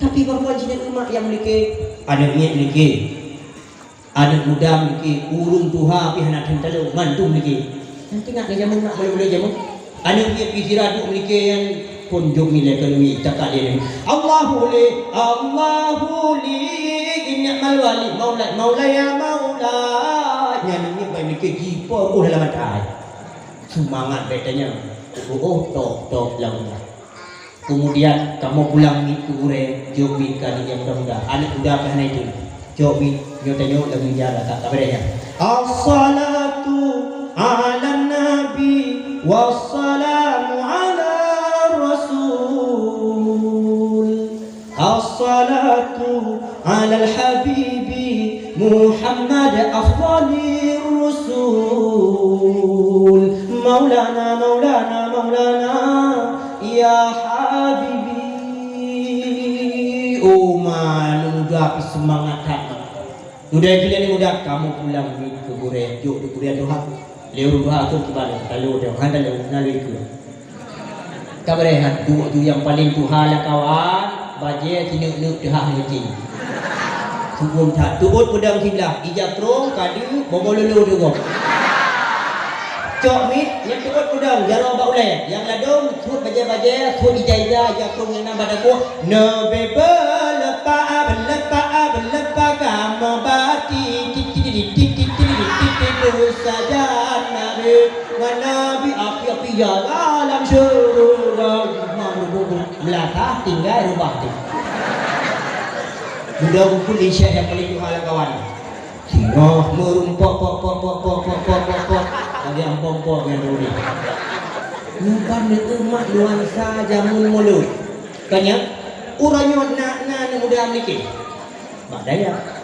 Tapi perempuan jenis umat yang memiliki anaknya memiliki anak muda memiliki urung tuha pi anak telu mantu memiliki nanti nak jamun nak boleh jamun anak dia pi diradu memiliki yang kunjung nilai kelui cakap dia ni Allahu li innamal wali maula ya maula yang ni memiliki jipo dalam mata semangat betanya tok lawan. Kemudian kamu pulang itu ure jobi kali yang muda-muda anak muda kan itu jobi nyotanyo lagi jalan tak beranya as-salatu ala nabi wassalamu ala rasul as-salatu ala al-habibi Muhammad afdalir rusul maulana ya habibi muda semangat hati udah gila ni muda kamu pulang ke Korea yuk di Korea doha leu doha tu kembali kalau dia handa leu nalu itu kabarehan tu yang paling tuhala kawan baje tinuk doha hiji sebelum tak tuut pedang sebelah ijab terong kadu bomololo juga cok mit yang tuut pedang jaro baulai yang ladong tuut baje tuut ijazah jatung yang nambah daku nabe belepa kamu bati titik saja nabi api ya alam syurga melata tinggal rumah tu mudah kumpul isya yang paling tuhala kawan sirah merumpok ada yang pompok yang ruri nukan itu mak nuansa jamun mulut kanya uranya nak mudah mikir mak daya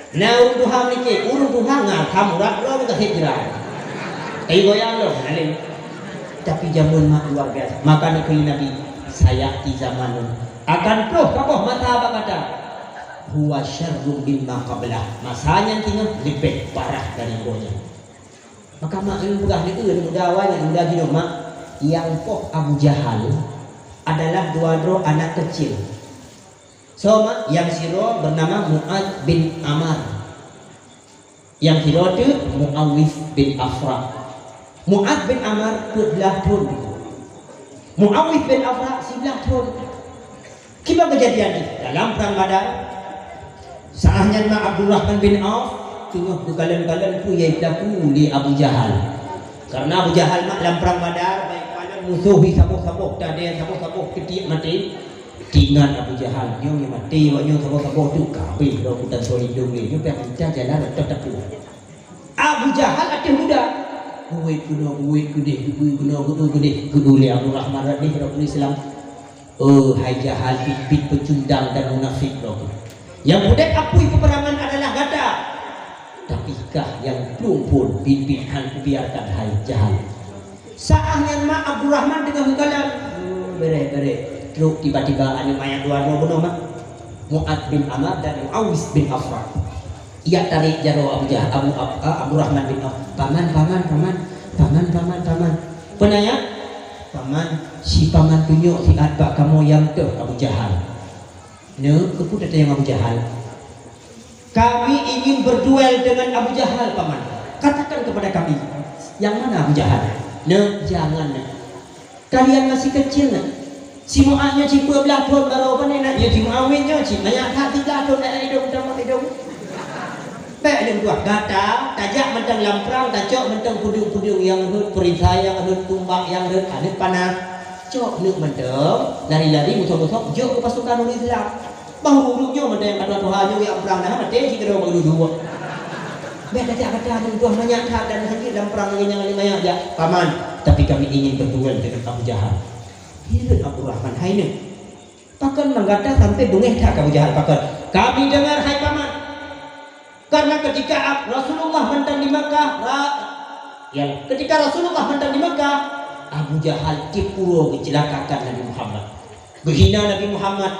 urung Tuhan mikir urung Tuhan ngakam urat lo minta hijrah goyang lo tapi jamun mak luar biasa maka nekeli Nabi saya di zaman akan pro kapoh mata apa kata huwa syarrun mimma qablah masanya tinggal lebih parah dari gonya maka mak ini bukan itu muda awal yang muda gino mak yang poh Abu Jahal adalah dua anak kecil so mak yang siro bernama Mu'ad bin Amar yang siro itu Mu'awif bin Afra Mu'ad bin Amar 12 tahun Mu'awif bin Afra 11 tahun kiba kejadian ini dalam perang Badar sahnya Abdurrahman bin Auf tengah kekalian-kalian ku yang berlaku di Abu Jahal karena Abu Jahal mak dalam perang Badar baik kalian musuhi sabuk-sabuk tak ada yang sabuk-sabuk ketiak mati tinggal Abu Jahal yang mati waknya sabuk-sabuk tu kabeh dah hutan solidung ni dia pergi jalan tetap tu Abu Jahal ada muda buat gede gede Abdurrahman radhi Rasul Islam hai Jahal bibit pecundang dan munafik yang budak apui peperangan adalah gada tapi kah yang belum pun pimpinan biarkan hai Jahal saahnya mak Abdurrahman dengan hukalan bere truk tiba-tiba ada mayat dua benar mak Mu'ad bin Amar dan Mu'awis bin Afra ia tarik jaro Abu Jahal Abdurrahman bin Auf paman penanya paman si paman tunjuk si adbak kamu yang ke Abu Jahal keput ada yang Abu Jahal kami ingin berduel dengan Abu Jahal paman katakan kepada kami yang mana Abu Jahal jangan kalian masih kecil si Mu'adnya si 12 tahun baru apa nak ya si Mu'awinnya si banyak hati 3 tahun nak hidup baik dia buat gata tajak mentang lamprang tajak mentang pudung-pudung yang hut perisai yang hut tumbang yang hut ada panah cok nuk mentang lari-lari musuh-musuh jok ke pasukan orang Islam bahu-bahunya mentang yang kata Tuhan yang perang dah mati si kedua baru dua baik tajak kata tuan banyak hak dan sakit dalam perang yang banyak aja paman tapi kami ingin berduel dengan Abu Jahal hidup Abdurrahman hai ni pakan menggata sampai bengeh tak Abu Jahal pakan kami dengar hai paman karena ketika Rasulullah mentang di Makkah ketika Rasulullah mentang di Makkah Abu Jahal dipuro mencelakakan Nabi Muhammad menghina Nabi Muhammad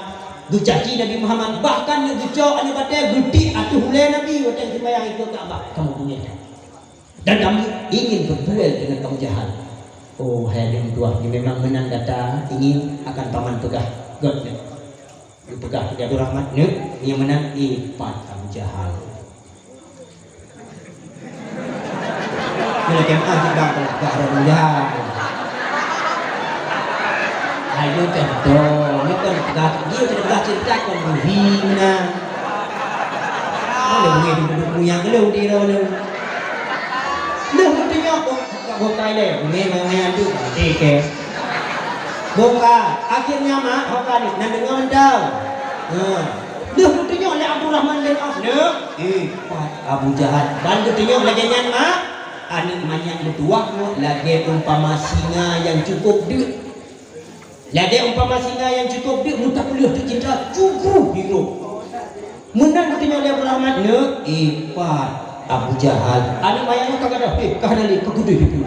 mencaci Nabi Muhammad bahkan yang gecok ane batai gede atuh hulai Nabi waktu sembahyang itu Ka'bah kamu punya dan kami ingin berduel dengan Abu Jahal hai yang tua ini memang menang data ingin akan paman pegah god pegah ke Abdul Rahman yang menang Ipat Abu Jahal. Bila kemah juga pegah Abu Jahal. Ayo contoh, ni kan pegah dia pegah cerita kan berhina. Ada bunyi yang kalau dia lalu. Dah mestinya bukai deh, memang tu. Okey. Buka, akhirnya mak buka ni nak dengar dah. Dah mestinya oleh Abdul Rahman bin Auf Ipat Abu Jahal. Bantu tengok lagi nyan mak. Anik banyak bertuah lagi umpama singa yang cukup duit. Lagi umpama singa yang cukup duit muta kuliah tu cinta cukup hidup. Menang tengok oleh Abdul Rahman Ipat Abu Jahal. Anik bayangnya tak ada. Kahana li kekudu hidup.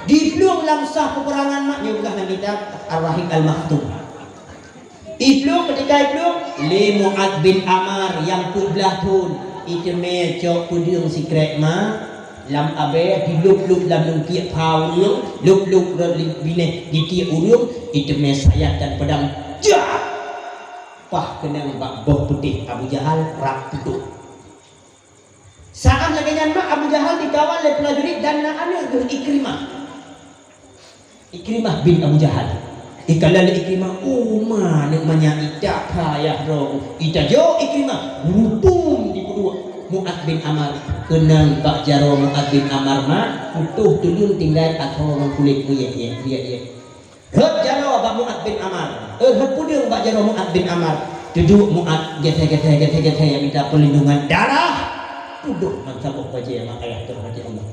Di belum lamsah peperangan maknya bukan dalam kitab Ar-Rahim Al-Maktum. Ibnu ketika Ibnu li Mu'ad bin Amar yang belah pun itu mecok pudung secret ma lam abe di luk-luk lam lungkiat pau urung luk-luk bine di tiap urung itu me sayat dan pedang jah pah kena bak boh putih Abu Jahal rak putuh. Saat lagi nyanmak Abu Jahal dikawal oleh prajurit dan anak Ikrimah bin Abu Jahal. Ikalal Ikrimah namanya ita payah roh ita jo Ikrimah rupung di kedua Mu'ad bin Amar kenang bak jaro Mu'ad bin Amar mak utuh tulun tinggal atau orang kulit dia hot jaro bak Mu'ad bin Amar hot pudung bak jaro Mu'ad bin Amar tujuh Mu'ad getah yang minta perlindungan darah pudung mansabuk baca mak ayah terhati Allah.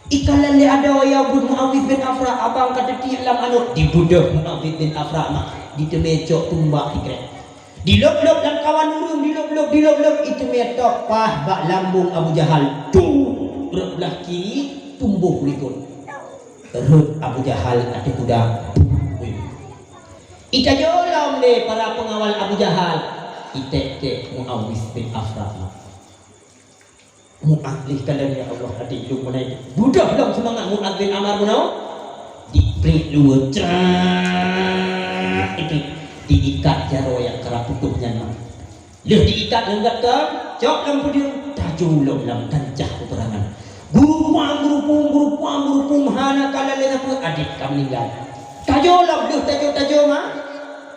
Ikalan li ada ya bun Muawiyah bin Afra abang kata tilam anu dibudah Muawiyah bin Afra mak ditemecok tumbak tikret dilop-lop dan kawan urung dilop-lop itu metok pah bak lambung Abu Jahal tu belah kiri tumbuh likut perut Abu Jahal ada kuda ita jolom le para pengawal Abu Jahal itek Muawiyah bin Afra Mu'ad kalian ya Allah hati lu menaik budak dong semangat Mu'ad bin Amar menau diprik dua itu diikat jaro yang kerap putuhnya mak leh diikat lenggat ke cok lampu dia tajulom lam kancah peperangan guru pang hana kalian apa adik kami meninggal tajulom leh tajo mak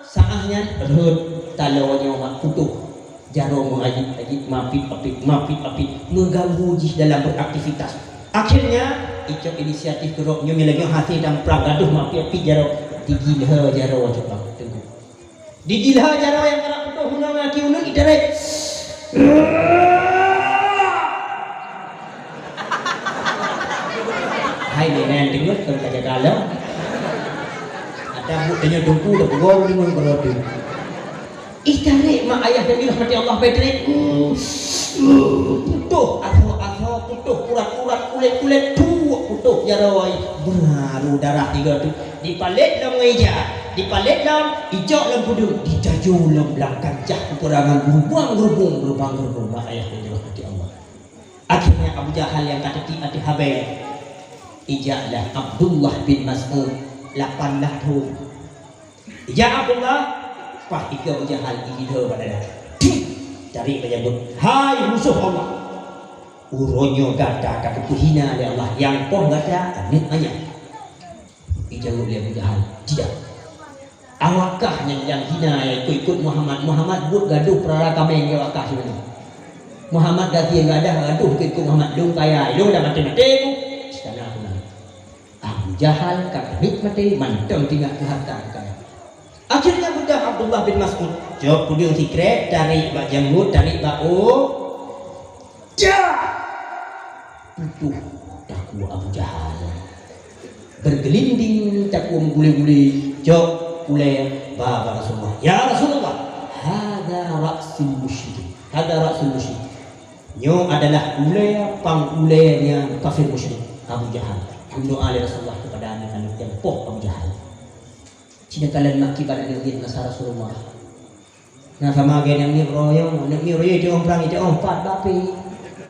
saahnya perut talawanya mak putuh jaro mengajib mapit mengganggu jih dalam beraktivitas. Akhirnya icok inisiatif kerok nyomi lagi hati dan perang gaduh mapit jaro digilha jaro coba tunggu digilha jaro yang kerap putuh hunang laki unang idare hai nenek dengar kalau tak galau ada buktinya dengku dah bergol dengan kerodi tarik mak ayah dan ilah mati Allah baik putuh atau putuh kurat kulit putuh jarawai baru darah tiga tu dipalit dalam meja dipalit dalam ijak dalam pudung dijaju dalam belakang kancah peperangan berubang mak ayah dan ilah mati Allah. Akhirnya Abu Jahal yang kata hati habai ijaklah Abdullah bin Mas'ud 8 tahun ijak Abdullah pah ika Abu Jahal idha pada dah cari menyebut hai musuh Allah uronyo gada kata kuhina oleh Allah yang poh gada anik banyak ijawab oleh Abu Jahal tidak awakah yang hina ikut Muhammad buat gaduh perara kami yang awakah sebenarnya Muhammad dah tiang gadah gaduh ikut Muhammad dong kaya dong dah mati sekarang aku nak Abu Jahal kata mati mantang tinggal ke harta kaya. Akhirnya budak Abdullah bin Mas'ud jawab pudung sikret tarik bak janggut tarik bak putuh takwa Abu Jahal bergelinding takwa mengguli-guli jawab ulai bapa Rasulullah ya Rasulullah hada ra'sul musyrik nyo adalah ulai ulainya kafir musyrik Abu Jahal doa oleh Rasulullah kepada anak-anak yang poh Abu Jahal Cina kalian maki pada diri Nasara Rasulullah. Nah sama gen yang ni royong dia orang perang itu 4 bapi.